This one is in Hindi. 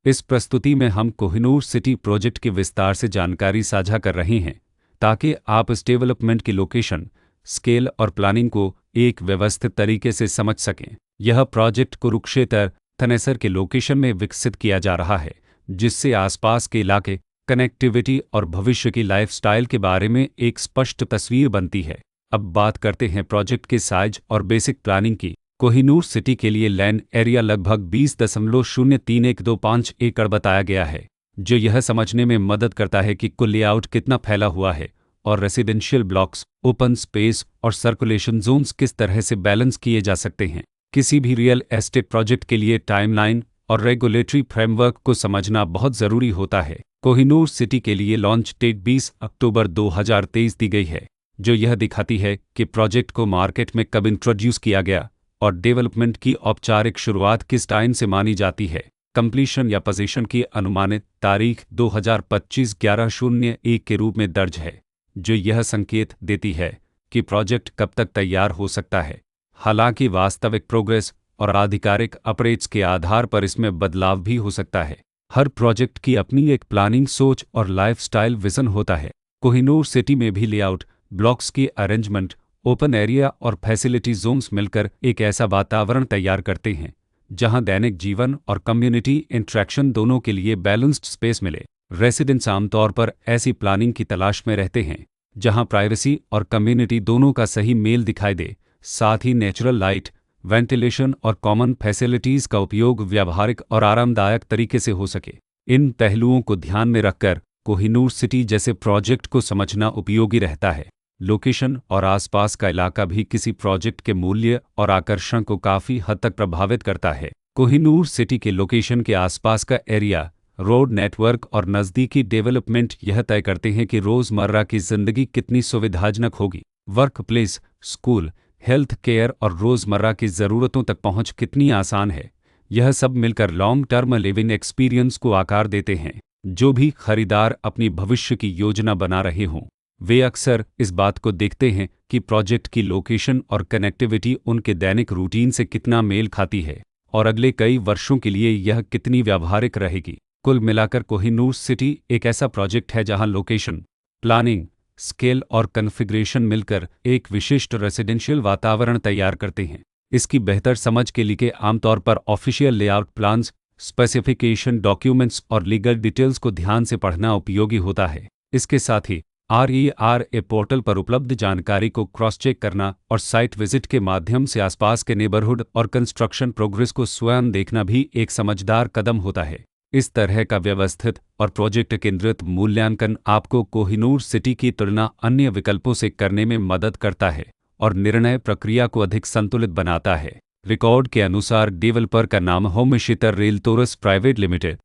इस प्रस्तुति में हम कोहिनूर सिटी प्रोजेक्ट के विस्तार से जानकारी साझा कर रहे हैं ताकि आप इस डेवलपमेंट की लोकेशन, स्केल और प्लानिंग को एक व्यवस्थित तरीके से समझ सकें। यह प्रोजेक्ट कुरुक्षेत्र, थनेसर के लोकेशन में विकसित किया जा रहा है, जिससे आसपास के इलाके, कनेक्टिविटी और भविष्य की लाइफस्टाइल के बारे में एक स्पष्ट तस्वीर बनती है। अब बात करते हैं प्रोजेक्ट के साइज और बेसिक प्लानिंग की। कोहिनूर सिटी के लिए लैंड एरिया लगभग 20.03125 एकड़ बताया गया है, जो यह समझने में मदद करता है कि कुल लेआउट कितना फैला हुआ है और रेसिडेंशियल ब्लॉक्स, ओपन स्पेस और सर्कुलेशन जोन्स किस तरह से बैलेंस किए जा सकते हैं। किसी भी रियल एस्टेट प्रोजेक्ट के लिए टाइमलाइन और रेगुलेटरी फ्रेमवर्क को समझना बहुत ज़रूरी होता है। कोहिनूर सिटी के लिए लॉन्च डेट 20 अक्टूबर 2023 दी गई है, जो यह दिखाती है कि प्रोजेक्ट को मार्केट में कब इंट्रोड्यूस किया गया और डेवलपमेंट की औपचारिक शुरुआत किस टाइम से मानी जाती है। कंप्लीशन या पोजीशन की अनुमानित तारीख 2025-11/01 के रूप में दर्ज है, जो यह संकेत देती है कि प्रोजेक्ट कब तक तैयार हो सकता है। हालांकि वास्तविक प्रोग्रेस और आधिकारिक अपडेट्स के आधार पर इसमें बदलाव भी हो सकता है। हर प्रोजेक्ट की अपनी एक प्लानिंग सोच और लाइफस्टाइल विजन होता है। कोहिनूर सिटी में भी लेआउट, ब्लॉक्स की अरेंजमेंट, ओपन एरिया और फैसिलिटी जोन्स मिलकर एक ऐसा वातावरण तैयार करते हैं जहां दैनिक जीवन और कम्युनिटी इंटरेक्शन दोनों के लिए बैलेंस्ड स्पेस मिले। रेसिडेंट्स आमतौर पर ऐसी प्लानिंग की तलाश में रहते हैं जहां प्राइवेसी और कम्युनिटी दोनों का सही मेल दिखाई दे, साथ ही नेचुरल लाइट, वेंटिलेशन और कॉमन फैसिलिटीज़ का उपयोग व्यावहारिक और आरामदायक तरीके से हो सके। इन पहलुओं को ध्यान में रखकर कोहिनूर सिटी जैसे प्रोजेक्ट को समझना उपयोगी रहता है। लोकेशन और आसपास का इलाका भी किसी प्रोजेक्ट के मूल्य और आकर्षण को काफ़ी हद तक प्रभावित करता है। कोहिनूर सिटी के लोकेशन के आसपास का एरिया, रोड नेटवर्क और नज़दीकी डेवलपमेंट यह तय करते हैं कि रोज़मर्रा की ज़िंदगी कितनी सुविधाजनक होगी। Work place, school, health care और रोज़मर्रा की ज़रूरतों तक पहुंच कितनी आसान है। यह सब मिलकर लॉन्ग टर्म लिविंग एक्सपीरियंस को आकार देते हैं। जो भी खरीदार अपनी भविष्य की योजना बना रहे हों, वे अक्सर इस बात को देखते हैं कि प्रोजेक्ट की लोकेशन और कनेक्टिविटी उनके दैनिक रूटीन से कितना मेल खाती है और अगले कई वर्षों के लिए यह कितनी व्यावहारिक रहेगी। कुल मिलाकर कोहिनूर सिटी एक ऐसा प्रोजेक्ट है जहां लोकेशन, प्लानिंग, स्केल और कॉन्फ़िगरेशन मिलकर एक विशिष्ट रेसिडेंशियल वातावरण तैयार करते हैं। इसकी बेहतर समझ के लिए आमतौर पर official layout plans, specification documents और लीगल डिटेल्स को ध्यान से पढ़ना उपयोगी होता है। इसके साथ ही RERA पोर्टल पर उपलब्ध जानकारी को क्रॉस चेक करना और साइट विजिट के माध्यम से आसपास के नेबरहुड और कंस्ट्रक्शन प्रोग्रेस को स्वयं देखना भी एक समझदार कदम होता है। इस तरह का व्यवस्थित और प्रोजेक्ट केंद्रित मूल्यांकन आपको कोहिनूर सिटी की तुलना अन्य विकल्पों से करने में मदद करता है और निर्णय प्रक्रिया को अधिक संतुलित बनाता है। रिकॉर्ड के अनुसार डेवलपर का नाम होम क्षेत्र रेल टोरस प्राइवेट लिमिटेड